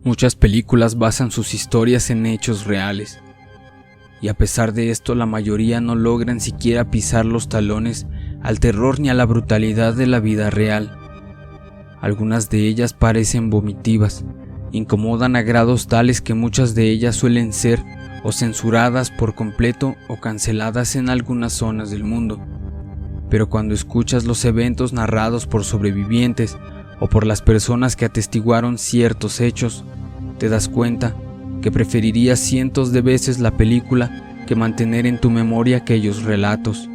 Muchas películas basan sus historias en hechos reales, y a pesar de esto la mayoría no logran siquiera pisar los talones al terror ni a la brutalidad de la vida real. Algunas de ellas parecen vomitivas, incomodan a grados tales que muchas de ellas suelen ser o censuradas por completo o canceladas en algunas zonas del mundo. Pero cuando escuchas los eventos narrados por sobrevivientes o por las personas que atestiguaron ciertos hechos, te das cuenta que preferirías cientos de veces la película que mantener en tu memoria aquellos relatos.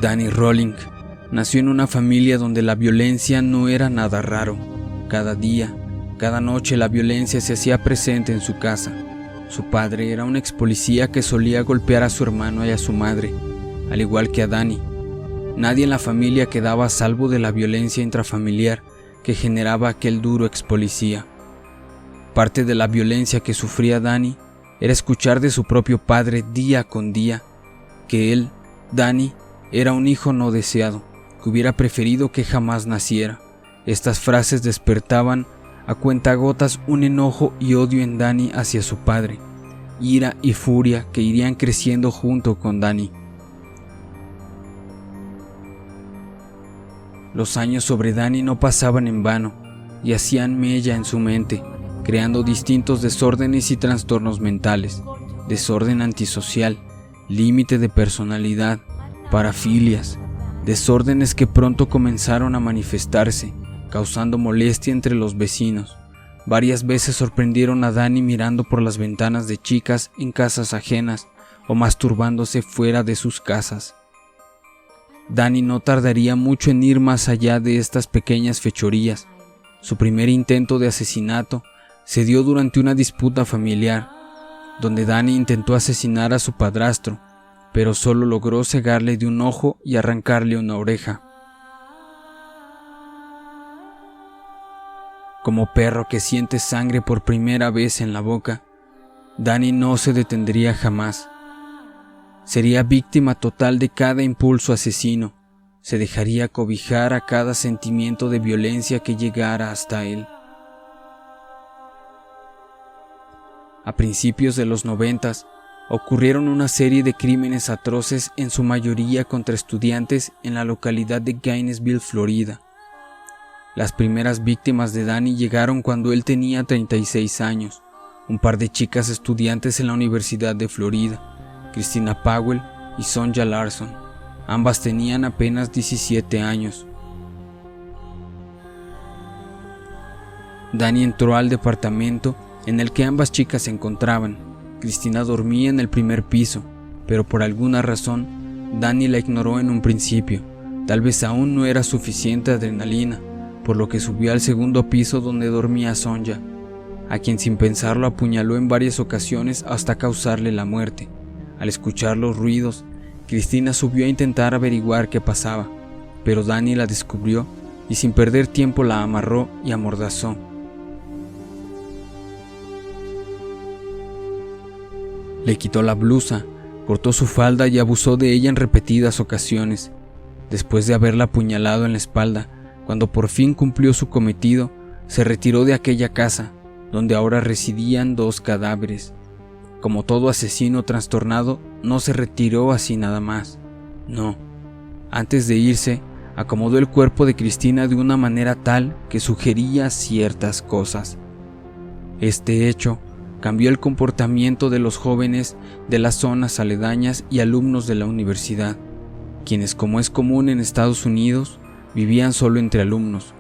Danny Rolling nació en una familia donde la violencia no era nada raro. Cada día, cada noche la violencia se hacía presente en su casa. Su padre era un ex policía que solía golpear a su hermano y a su madre, al igual que a Danny. Nadie en la familia quedaba a salvo de la violencia intrafamiliar que generaba aquel duro ex policía. Parte de la violencia que sufría Danny era escuchar de su propio padre día con día que él, Danny, era un hijo no deseado, que hubiera preferido que jamás naciera. Estas frases despertaban a cuentagotas un enojo y odio en Danny hacia su padre, ira y furia que irían creciendo junto con Danny. Los años sobre Danny no pasaban en vano y hacían mella en su mente, creando distintos desórdenes y trastornos mentales, desorden antisocial, límite de personalidad, parafilias, desórdenes que pronto comenzaron a manifestarse, causando molestia entre los vecinos. Varias veces sorprendieron a Danny mirando por las ventanas de chicas en casas ajenas o masturbándose fuera de sus casas. Danny no tardaría mucho en ir más allá de estas pequeñas fechorías. Su primer intento de asesinato se dio durante una disputa familiar, donde Danny intentó asesinar a su padrastro, pero solo logró cegarle de un ojo y arrancarle una oreja. Como perro que siente sangre por primera vez en la boca, Danny no se detendría jamás. Sería víctima total de cada impulso asesino, se dejaría cobijar a cada sentimiento de violencia que llegara hasta él. A principios de los 90s, ocurrieron una serie de crímenes atroces, en su mayoría contra estudiantes en la localidad de Gainesville, Florida. Las primeras víctimas de Danny llegaron cuando él tenía 36 años, un par de chicas estudiantes en la Universidad de Florida, Christina Powell y Sonja Larson. Ambas tenían apenas 17 años. Danny entró al departamento en el que ambas chicas se encontraban. Christina dormía en el primer piso, pero por alguna razón Danny la ignoró en un principio. Tal vez aún no era suficiente adrenalina, por lo que subió al segundo piso donde dormía Sonja, a quien sin pensarlo apuñaló en varias ocasiones hasta causarle la muerte. Al escuchar los ruidos, Christina subió a intentar averiguar qué pasaba, pero Danny la descubrió y sin perder tiempo la amarró y amordazó. Le quitó la blusa, cortó su falda y abusó de ella en repetidas ocasiones. Después de haberla apuñalado en la espalda, cuando por fin cumplió su cometido, se retiró de aquella casa, donde ahora residían 2 cadáveres. Como todo asesino trastornado, no se retiró así nada más. No. Antes de irse, acomodó el cuerpo de Christina de una manera tal que sugería ciertas cosas. Este hecho cambió el comportamiento de los jóvenes de las zonas aledañas y alumnos de la universidad, quienes, como es común en Estados Unidos, vivían solo entre alumnos.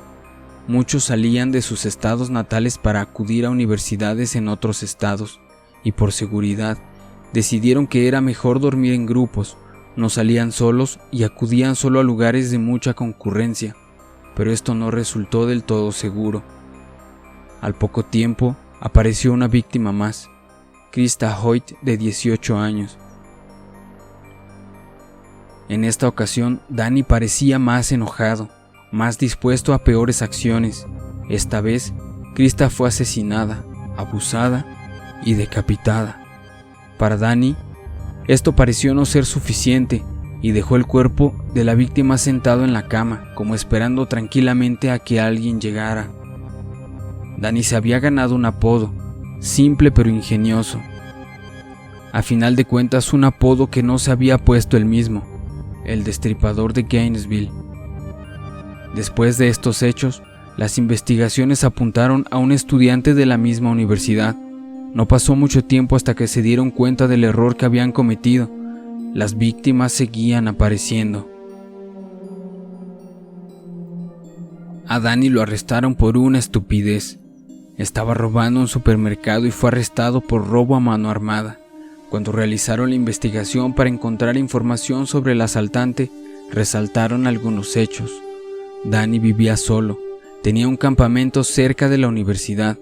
Muchos salían de sus estados natales para acudir a universidades en otros estados, y por seguridad decidieron que era mejor dormir en grupos. No salían solos y acudían solo a lugares de mucha concurrencia, pero esto no resultó del todo seguro. Al poco tiempo apareció una víctima más, Krista Hoyt, de 18 años. En esta ocasión, Danny parecía más enojado, más dispuesto a peores acciones. Esta vez, Krista fue asesinada, abusada y decapitada. Para Danny, esto pareció no ser suficiente, y dejó el cuerpo de la víctima sentado en la cama, como esperando tranquilamente a que alguien llegara. Danny se había ganado un apodo, simple pero ingenioso. A final de cuentas, un apodo que no se había puesto él mismo, el Destripador de Gainesville. Después de estos hechos, las investigaciones apuntaron a un estudiante de la misma universidad. No pasó mucho tiempo hasta que se dieron cuenta del error que habían cometido. Las víctimas seguían apareciendo. A Danny lo arrestaron por una estupidez. Estaba robando un supermercado y fue arrestado por robo a mano armada. Cuando realizaron la investigación para encontrar información sobre el asaltante, resaltaron algunos hechos. Danny vivía solo, tenía un campamento cerca de la universidad.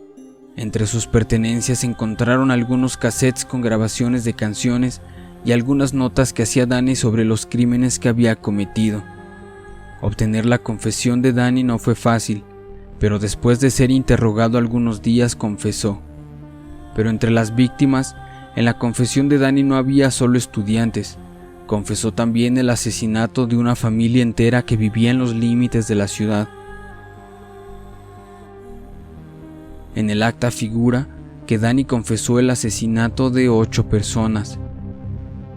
Entre sus pertenencias encontraron algunos cassettes con grabaciones de canciones y algunas notas que hacía Danny sobre los crímenes que había cometido. Obtener la confesión de Danny no fue fácil, pero después de ser interrogado algunos días confesó. Pero entre las víctimas, en la confesión de Danny no había solo estudiantes. Confesó también el asesinato de una familia entera que vivía en los límites de la ciudad. En el acta figura que Danny confesó el asesinato de 8 personas.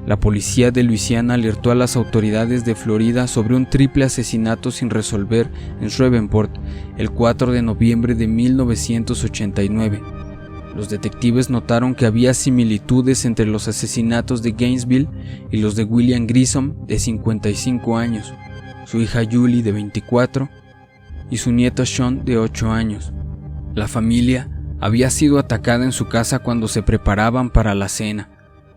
La policía de Luisiana alertó a las autoridades de Florida sobre un triple asesinato sin resolver en Shreveport el 4 de noviembre de 1989. Los detectives notaron que había similitudes entre los asesinatos de Gainesville y los de William Grissom, de 55 años, su hija Julie, de 24, y su nieto Sean, de 8 años. La familia había sido atacada en su casa cuando se preparaban para la cena.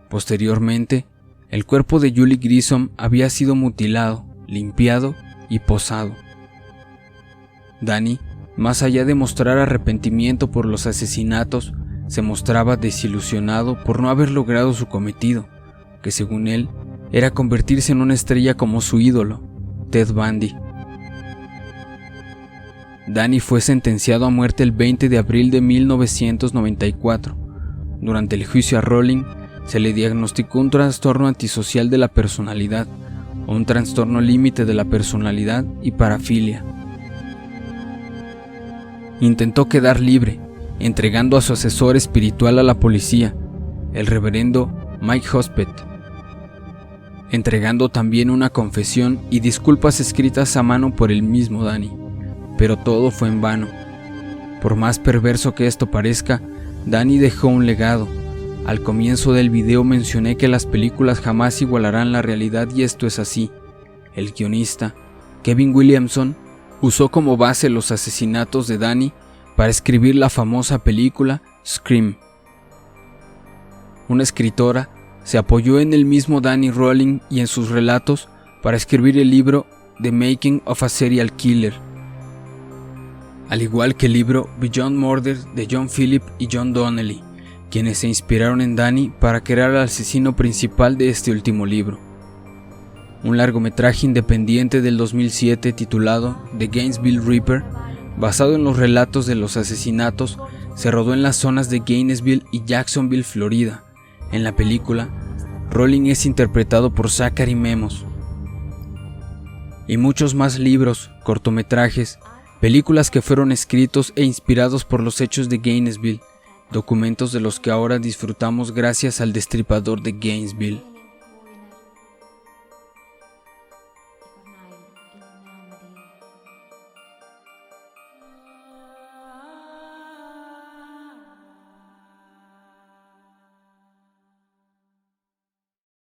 Posteriormente, el cuerpo de Julie Grissom había sido mutilado, limpiado y posado. Danny, más allá de mostrar arrepentimiento por los asesinatos, se mostraba desilusionado por no haber logrado su cometido, que según él era convertirse en una estrella como su ídolo, Ted Bundy. Danny fue sentenciado a muerte el 20 de abril de 1994. Durante el juicio a Rolling, se le diagnosticó un trastorno antisocial de la personalidad, un trastorno límite de la personalidad y parafilia. Intentó quedar libre, entregando a su asesor espiritual a la policía, el reverendo Mike Huspedt, entregando también una confesión y disculpas escritas a mano por el mismo Danny, pero todo fue en vano. Por más perverso que esto parezca, Danny dejó un legado. Al comienzo del video mencioné que las películas jamás igualarán la realidad y esto es así. El guionista, Kevin Williamson, usó como base los asesinatos de Danny para escribir la famosa película Scream. Una escritora se apoyó en el mismo Danny Rolling y en sus relatos para escribir el libro The Making of a Serial Killer, al igual que el libro Beyond Murder de John Philip y John Donnelly, quienes se inspiraron en Danny para crear al asesino principal de este último libro. Un largometraje independiente del 2007 titulado The Gainesville Reaper, basado en los relatos de los asesinatos, se rodó en las zonas de Gainesville y Jacksonville, Florida. En la película, Rolling es interpretado por Zachary Memos. Y muchos más libros, cortometrajes, películas que fueron escritos e inspirados por los hechos de Gainesville, documentos de los que ahora disfrutamos gracias al Destripador de Gainesville.